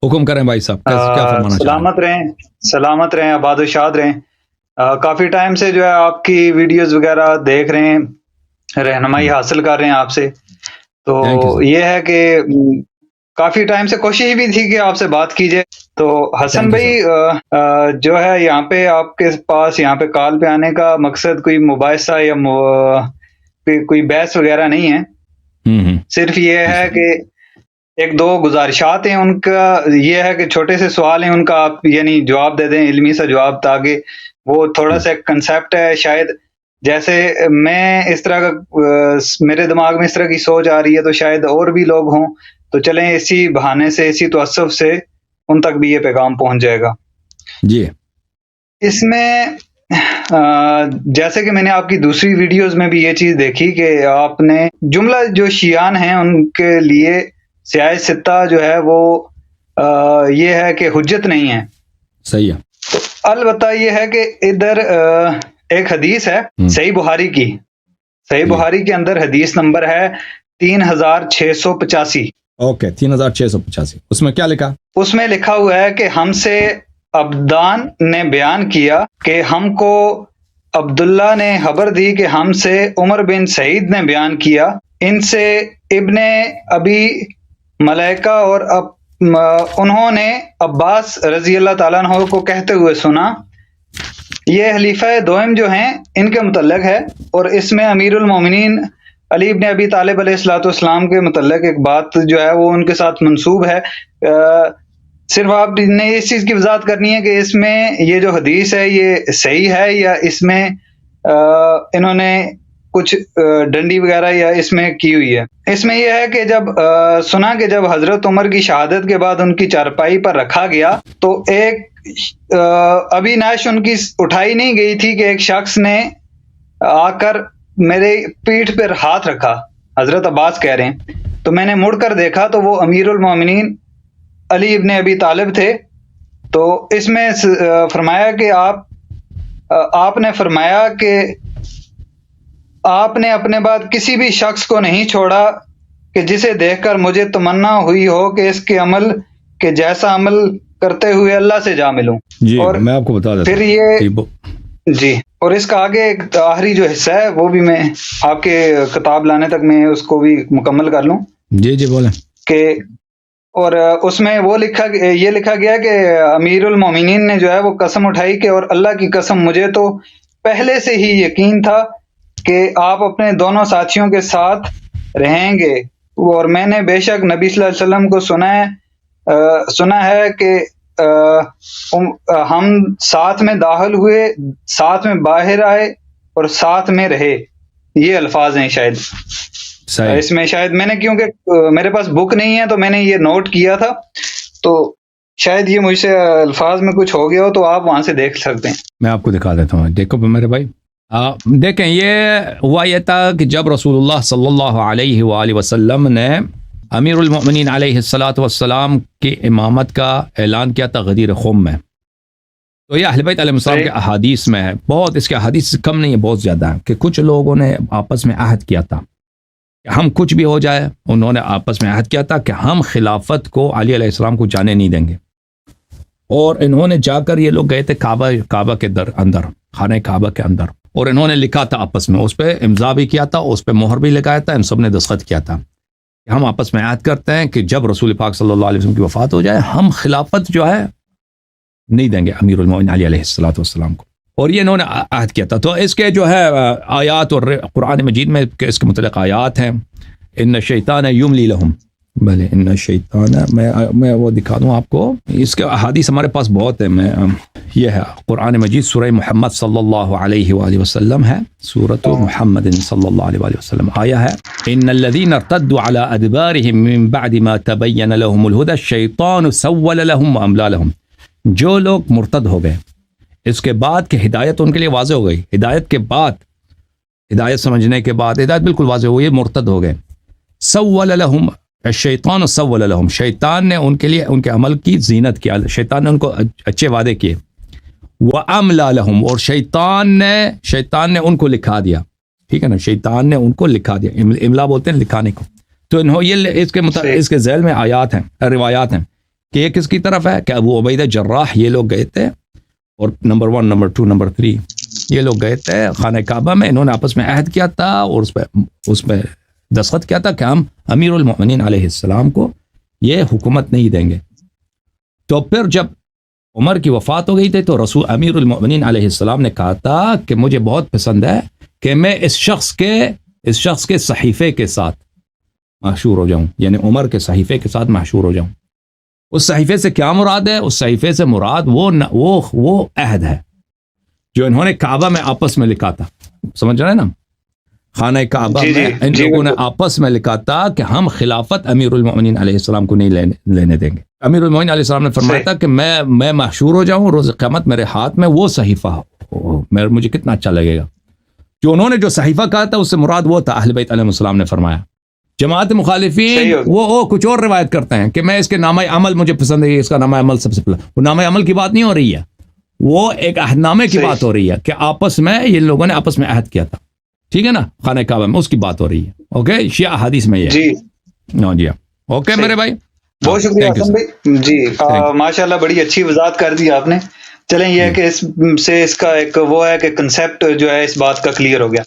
حکم کریں بھائی صاحب، کیا فرمانا چاہیں؟ سلامت رہیں، آباد و شاد رہیں۔ کافی ٹائم سے جو ہے آپ کی ویڈیوز وغیرہ دیکھ رہے ہیں، رہنمائی حاصل کر رہے ہیں آپ سے۔ تو یہ ہے کہ کافی ٹائم سے کوشش بھی تھی کہ آپ سے بات کی جائے۔ تو حسن بھائی جو ہے یہاں پہ آپ کے پاس یہاں پہ کال پہ آنے کا مقصد کوئی مباحثہ یا کوئی بحث وغیرہ نہیں ہے، صرف یہ ہے کہ ایک دو گزارشات ہیں، ان کا یہ ہے کہ چھوٹے سے سوال ہیں، ان کا آپ یعنی جواب دے دیں، علمی سا جواب، تاکہ وہ تھوڑا سا کنسیپٹ ہے، شاید جیسے میں اس طرح کا میرے دماغ میں اس طرح کی سوچ آ رہی ہے، تو شاید اور بھی لوگ ہوں، تو چلیں اسی بہانے سے، اسی توسف سے ان تک بھی یہ پیغام پہنچ جائے گا۔ جی، اس میں جیسے کہ میں نے آپ کی دوسری ویڈیوز میں بھی یہ چیز دیکھی کہ آپ نے جملہ جو شیعان ہیں ان کے لیے سیاہ ستہ جو ہے وہ یہ ہے کہ حجت نہیں ہے۔ صحیح ہے۔ تو البتہ یہ ہے کہ ادھر ایک حدیث ہے صحیح بخاری کی، صحیح بخاری کے اندر حدیث نمبر ہے 3685۔ اوکے، 3685۔ اس میں کیا لکھا؟ اس میں لکھا ہوا ہے کہ ہم سے عبدان نے بیان کیا کہ ہم کو عبداللہ نے خبر دی کہ ہم سے عمر بن سعید نے بیان کیا، ان سے ابن ابی ملائکہ اور انہوں نے عباس رضی اللہ تعالیٰ عنہ کو کہتے ہوئے سنا۔ یہ خلیفہ دوم جو ہیں ان کے متعلق ہے، اور اس میں امیر المومنین علی ابن ابی طالب علیہ الصلوۃ والسلام کے متعلق ایک بات جو ہے وہ ان کے ساتھ منسوب ہے۔ صرف آپ نے اس چیز کی وضاحت کرنی ہے کہ اس میں یہ جو حدیث ہے یہ صحیح ہے یا اس میں انہوں نے کچھ ڈنڈی وغیرہ یا اس میں کی ہوئی ہے۔ اس میں یہ ہے کہ جب سنا کہ جب حضرت عمر کی شہادت کے بعد ان کی چارپائی پر رکھا گیا تو ایک ابھی نعش ان کی اٹھائی نہیں گئی تھی کہ ایک شخص نے آ کر میرے پیٹھ پر ہاتھ رکھا، حضرت عباس کہہ رہے ہیں، تو میں نے مڑ کر دیکھا تو وہ امیر المومنین علی ابن ابی طالب تھے۔ تو اس میں فرمایا کہ آپ نے فرمایا کہ آپ نے اپنے بعد کسی بھی شخص کو نہیں چھوڑا کہ جسے دیکھ کر مجھے تمنا ہوئی ہو کہ اس کے عمل کے جیسا عمل کرتے ہوئے اللہ سے جا ملوں۔ جی، اور میں آپ کو بتا دیتا پھر یہ جی، اور اس کا آگے ایک آخری جو حصہ ہے وہ بھی میں آپ کے کتاب لانے تک میں اس کو بھی مکمل کر لوں۔ جی بولیں۔ کہ اور اس میں وہ یہ لکھا گیا کہ امیر المومنین نے جو ہے وہ قسم اٹھائی کہ اور اللہ کی قسم مجھے تو پہلے سے ہی یقین تھا کہ آپ اپنے دونوں ساتھیوں کے ساتھ رہیں گے، اور میں نے بے شک نبی صلی اللہ علیہ وسلم کو سنا ہے کہ ہم ساتھ میں داخل ہوئے، ساتھ میں باہر آئے اور ساتھ میں رہے۔ یہ الفاظ ہیں شاید اس میں، شاید میں نے کیونکہ میرے پاس بک نہیں ہے تو میں نے یہ نوٹ کیا تھا، تو شاید یہ مجھ سے الفاظ میں کچھ ہو گیا ہو، تو آپ وہاں سے دیکھ سکتے ہیں۔ میں آپ کو دکھا دیتا ہوں، دیکھو میرے بھائی، دیکھیں یہ ہوا یہ تھا کہ جب رسول اللہ صلی اللہ علیہ وآلہ وسلم نے امیر المؤمنین علیہ الصلاۃ والسلام کی امامت کا اعلان کیا تھا غدیر خم میں، تو یہ اہل بیت علیہ السلام کے احادیث میں ہے، بہت اس کے احادیث کم نہیں ہے، بہت زیادہ ہے، کہ کچھ لوگوں نے آپس میں عہد کیا تھا کہ ہم کچھ بھی ہو جائے، انہوں نے آپس میں عہد کیا تھا کہ ہم خلافت کو علی علیہ السلام کو جانے نہیں دیں گے، اور انہوں نے جا کر یہ لوگ گئے تھے کعبہ کے اندر، خانہ کعبہ کے اندر، اور انہوں نے لکھا تھا آپس میں، اس پہ امضا بھی کیا تھا، اس پہ مہر بھی لگایا تھا، ان سب نے دستخط کیا تھا کہ ہم آپس میں عہد کرتے ہیں کہ جب رسول پاک صلی اللہ علیہ وسلم کی وفات ہو جائے ہم خلافت جو ہے نہیں دیں گے امیر المومنین علی علیہ الصلوۃ والسلام کو، اور یہ انہوں نے عہد کیا تھا۔ تو اس کے جو ہے آیات اور قرآن مجید میں اس کے متعلق آیات ہیں، ان الشیطان یملی لہم، بھلے ان الشیطان، میں وہ دکھا دوں آپ کو، اس کے احادیث ہمارے پاس بہت ہے، یہ ہے قرآن مجید سورہ محمد صلی اللہ علیہ وآلہ وسلم ہے، سورۃ محمد صلی اللہ علیہ وآلہ وسلم، آیا ہے ان الذین ارتدوا علی ادبارهم من بعد ما تبین لهم الہدی الشیطان سول لهم واملی لهم، جو لوگ مرتد ہو گئے اس کے بعد کہ ہدایت ان کے لیے واضح ہو گئی، ہدایت کے بعد، ہدایت سمجھنے کے بعد ہدایت بالکل واضح ہو گئی، یہ مرتد ہو گئے، سول لهم الشیطان سول لهم، شیطان نے ان کے لیے ان کے عمل کی زینت کیا، شیطان نے ان کو اچھے وعدے کیے، وَأَمْلَى لَهُمْ، اور شیطان نے ان کو لکھا دیا، ٹھیک ہے نا، شیطان نے ان کو لکھا دیا، املا بولتے ہیں لکھانے کو، تو یہ اس کے ذیل میں آیات ہیں، روایات ہیں کہ یہ کس کی طرف ہے کہ ابو عبیدہ جراح یہ لوگ گئے تھے اور نمبر 1 نمبر 2 نمبر 3 یہ لوگ گئے تھے خانہ کعبہ میں, انہوں نے آپس میں عہد کیا تھا اور اس پہ دستخط کیا تھا کہ ہم امیر المؤمنین علیہ السلام کو یہ حکومت نہیں دیں گے. تو پھر جب عمر کی وفات ہو گئی تھی تو رسول امیر المؤمنین علیہ السلام نے کہا تھا کہ مجھے بہت پسند ہے کہ میں اس شخص کے صحیفے کے ساتھ محشور ہو جاؤں, یعنی عمر کے صحیفے کے ساتھ محشور ہو جاؤں. اس صحیفے سے کیا مراد ہے؟ اس صحیفے سے مراد وہ عہد ہے جو انہوں نے کعبہ میں آپس میں لکھا تھا. سمجھ رہے ہیں نا؟ خانہ کعبہ میں ان لوگوں نے آپس میں لکھا تھا کہ ہم خلافت امیر المؤمنین علیہ السلام کو نہیں لینے دیں گے. امیر المؤمنین علیہ السلام نے فرمایا تھا کہ میں محشور ہو جاؤں, روز قیامت میرے ہاتھ میں وہ صحیفہ ہو, مجھے کتنا اچھا لگے گا. جو انہوں نے جو صحیفہ کہا تھا اس سے مراد وہ تھا, اہل بیت علیہ السلام نے فرمایا. جماعت مخالفین وہ کچھ اور روایت کرتے ہیں کہ میں اس کے نامہ عمل مجھے پسند ہے, اس کا نامہ عمل سب سے پہلا. وہ نامہ عمل کی بات نہیں ہو رہی ہے, وہ ایک عہد نامے کی بات ہو رہی ہے کہ آپس میں یہ لوگوں نے آپس میں عہد کیا تھا. ٹھیک ہے نا, خانہ کعبہ میں اس کی بات ہو رہی ہے. اوکے, شیعہ حدیث میں یہ جی اوکے میرے بھائی, بہت شکریہ حسن بھائی. جی ماشاءاللہ بڑی اچھی وضاحت کر دی آپ نے. چلیں یہ ہے کہ اس کا ایک وہ ہے کہ کنسیپٹ جو ہے اس بات کا کلیئر ہو گیا.